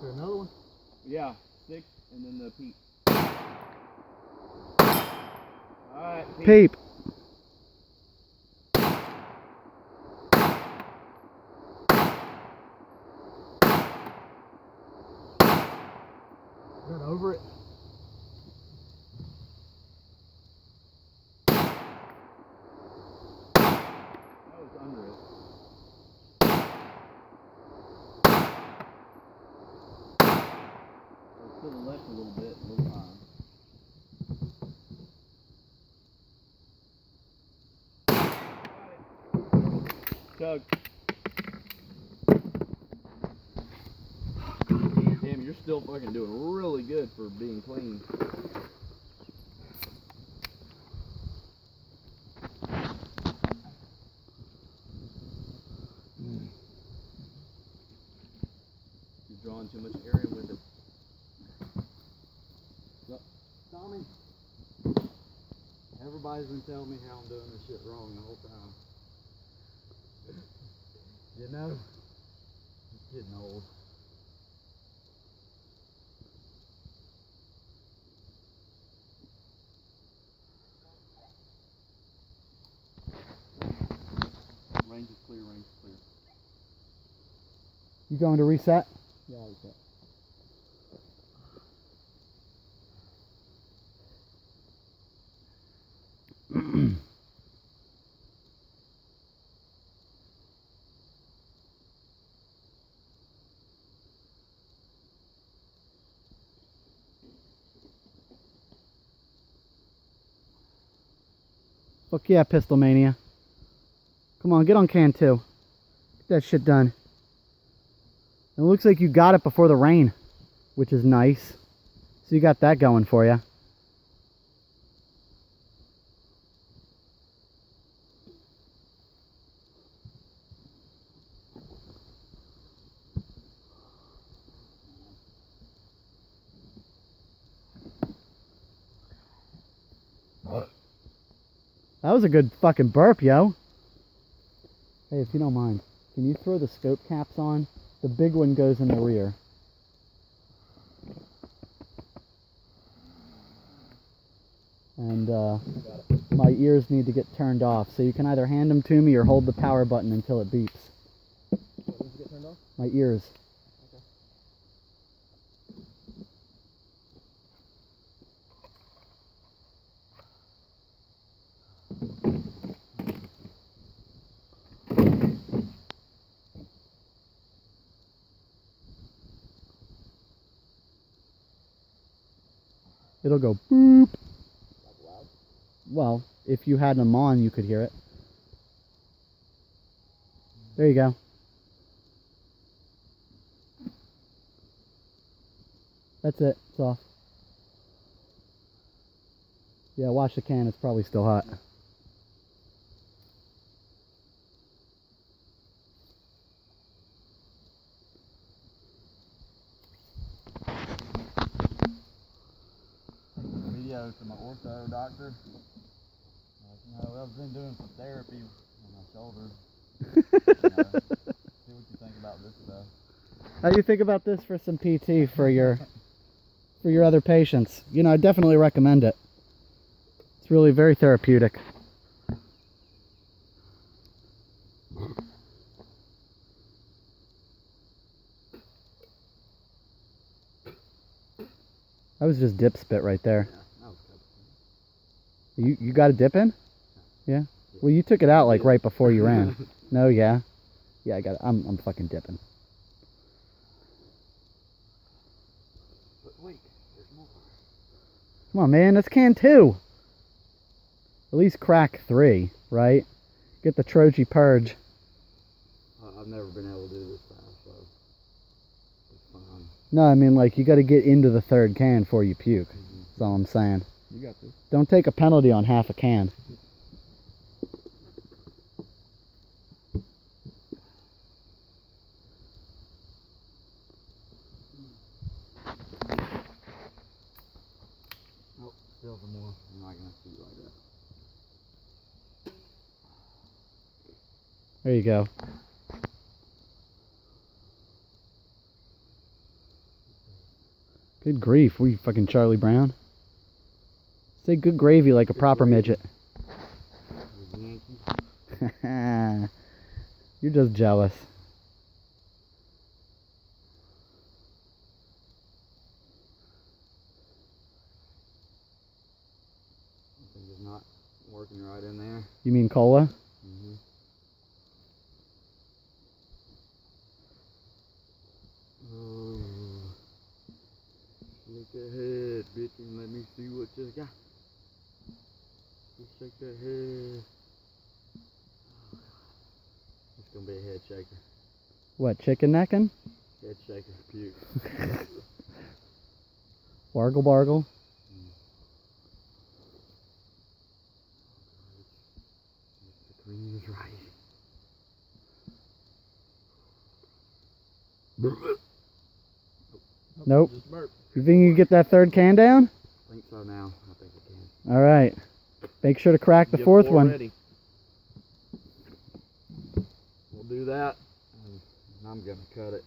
there another one? Yeah, 6 and then the peep. Alright, Peep. Got over it. That was under it. To the left a little bit, a little high. Chug. Damn, you're still fucking doing really good for being clean. You're drawing too much area with it. Tommy, everybody's been telling me how I'm doing this shit wrong the whole time. You know, it's getting old. Range is clear, range is clear. You going to reset? Yeah, okay. Fuck yeah, Pistol Mania. Come on, get on can 2. Get that shit done. It looks like you got it before the rain, which is nice. So you got that going for you. That was a good fucking burp, yo. Hey, if you don't mind, can you throw the scope caps on? The big one goes in the rear. And my ears need to get turned off, so you can either hand them to me or hold the power button until it beeps. What needs to get turned off? My ears. Okay. It'll go boop. Like loud? Well, if you had them on, you could hear it. There you go. That's it. It's off. Yeah, watch the can. It's probably still hot. Video to my ortho doctor. You know, I've been doing some therapy on my shoulder. You know, see what you think about this stuff. How do you think about this for some PT for your other patients? You know, I definitely recommend it. It's really very therapeutic. That was just dip spit right there. Yeah, that was good. You got a dip in? Yeah. Well, you took it out like right before you ran. No, yeah. Yeah, I got it. I'm fucking dipping. But wait, there's more. Come on, man. That's can 2. At least crack 3, right? Get the Troji purge. I've never been able to do this fast, so it's fine. No, I mean, like, you got to get into the 3rd can before you puke. That's all I'm saying. You got this. Don't take a penalty on half a can. Nope, still some more. I'm not gonna shoot like that. There you go. Good grief, we fucking Charlie Brown. Say good gravy like a proper midget. You're just jealous. Something is not working right in there. You mean cola? Mm-hmm. Oh, look ahead, bitch, and let me see what you got. Just shake that head. Oh, God. It's gonna be a head shaker. What, chicken necking? Head shaker, puke. Bargle bargle? The cream is right. Nope. Just burp. You think you can get that third can down? I think so now. I think I can. Alright. Make sure to crack the Get fourth four one. ready. We'll do that, and I'm gonna cut it.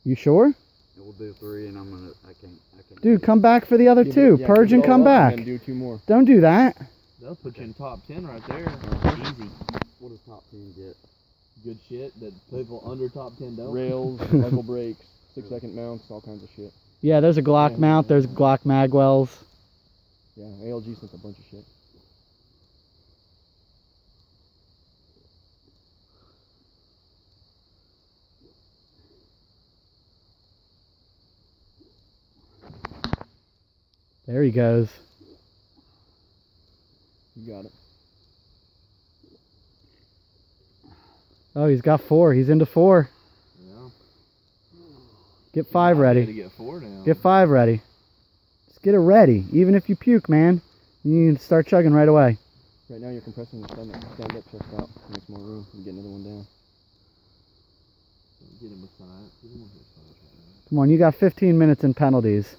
You sure? We'll do 3, and I can't. Dude, come back for the other two. Yeah, Purge give and it all come up back. And then do 2 more. Don't do that. They'll put you in top 10 right there. Easy. What does top 10 get? Good shit that people under top 10 don't. Rails, buckle brakes, 6-second mounts, all kinds of shit. Yeah, there's a Glock mount. There's Glock magwells. Yeah, ALG sent a bunch of shit. There he goes. You got it. Oh, he's got 4. He's into 4. Yeah. Get 5 To ready. get 4 now. Get 5 ready. Just get it ready. Even if you puke, man, you can start chugging right away. Right now you're compressing the stand up chest out. Makes more room. You get another one down. Get him beside. Get him beside. Come on, you got 15 minutes in penalties.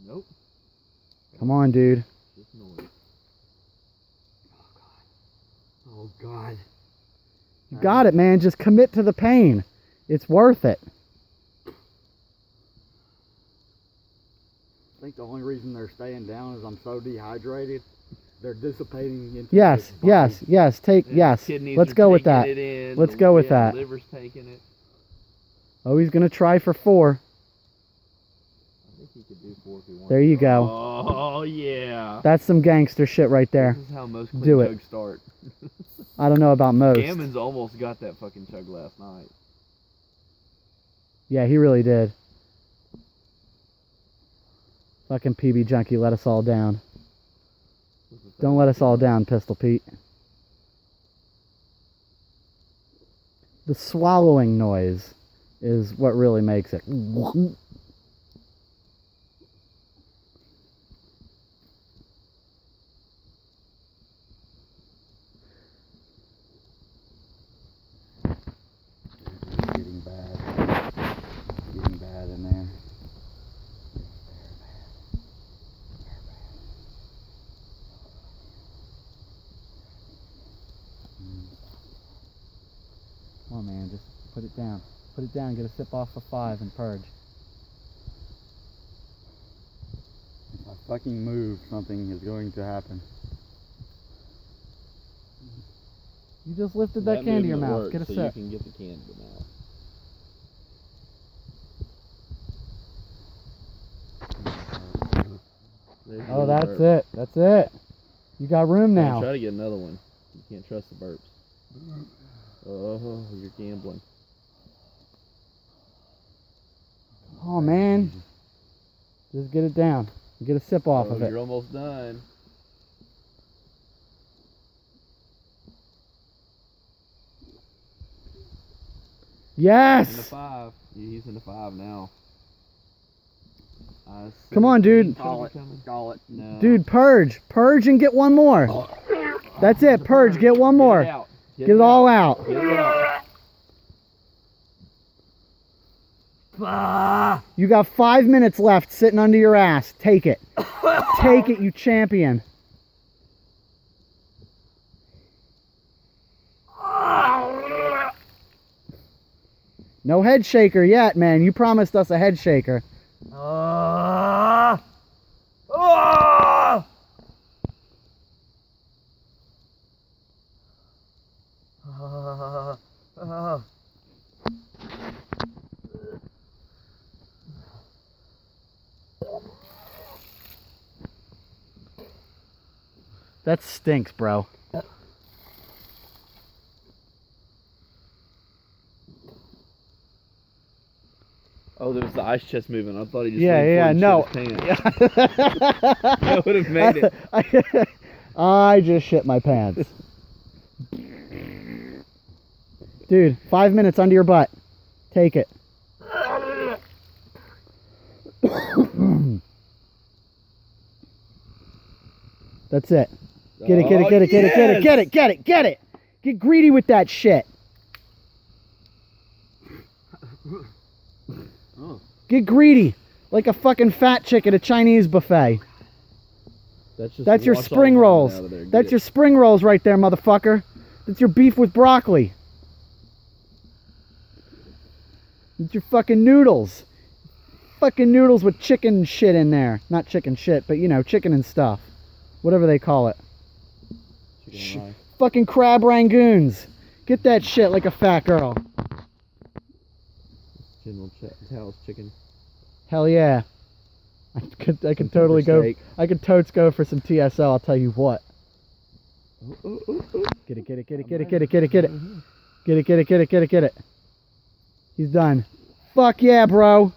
Nope. Come on, dude. Just noise. Oh God. You got it, man. Just commit to the pain. It's worth it. I think the only reason they're staying down is I'm so dehydrated. They're dissipating into Yes, this body. yes, yes. Take, And yes. kidneys Let's are go with taking that. it in, Let's go with that. Liver's taking it. Oh, he's going to try for 4. I think he could do 4 if he wants. There you go. Oh, yeah. That's some gangster shit right there. This is how most clean Do it. chugs start. I don't know about most. Gammons almost got that fucking chug last night. Yeah, he really did. Fucking PB Junkie let us all down. Don't let us all down, Pistol Pete. The swallowing noise is what really makes it. Getting bad. Getting bad in there. Come on, man, just put it down. Put it down, get a sip off for 5 and purge. If I fucking move, something is going to happen. You just lifted that can to your mouth. Get a so sip. you can get the can to the mouth. There's Oh, your that's burp. it. That's it. You got room Now now. try to get another one. You can't trust the burps. Oh, you're gambling. Oh, man. Just get it down. Get a sip off of it. You're almost done. In the Yes! 5. He's in the 5 now. Come on, dude. Call it. Call it. No. Dude, purge. Purge and get one more. That's it. Purge. Get one Get more. it out. Get it all out. Get it out. You got 5 minutes left sitting under your ass. Take it. Take it, you champion. No head shaker yet, man. You promised us a head shaker. Ah! Ah! Ah! Ah! That stinks, bro. Oh, there was the ice chest moving. I thought he just Yeah, leaned forward and no. shit his pants. That would have made it. I just shit my pants. Dude, 5 minutes under your butt. Take it. That's it. Get it, get it, get it, get it, get it, get it, get it, get it. Get greedy with that shit. Oh. Get greedy. Like a fucking fat chick at a Chinese buffet. That's your wash all spring the vomit rolls. out of there. Get That's it. your spring rolls right there, motherfucker. That's your beef with broccoli. It's your fucking noodles. Fucking noodles with chicken shit in there. Not chicken shit, but you know, chicken and stuff. Whatever they call it. Chicken and rice. Fucking crab rangoons. Get that shit like a fat girl. General Tao's chicken. Hell yeah. I could Some totally pepper go. steak. I could totes go for some TSL, I'll tell you what. Get it, get it, get it, get it, get it, get it, get it. Get it, get it, get it, get it, get it. He's done. Fuck yeah, bro.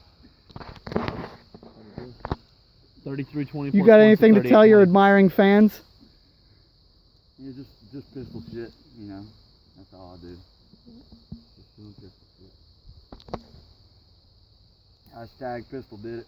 33-20. You got anything to tell your admiring fans? Yeah, just pistol shit, you know. That's all I do. Just doing pistol shit. Hashtag pistol did it.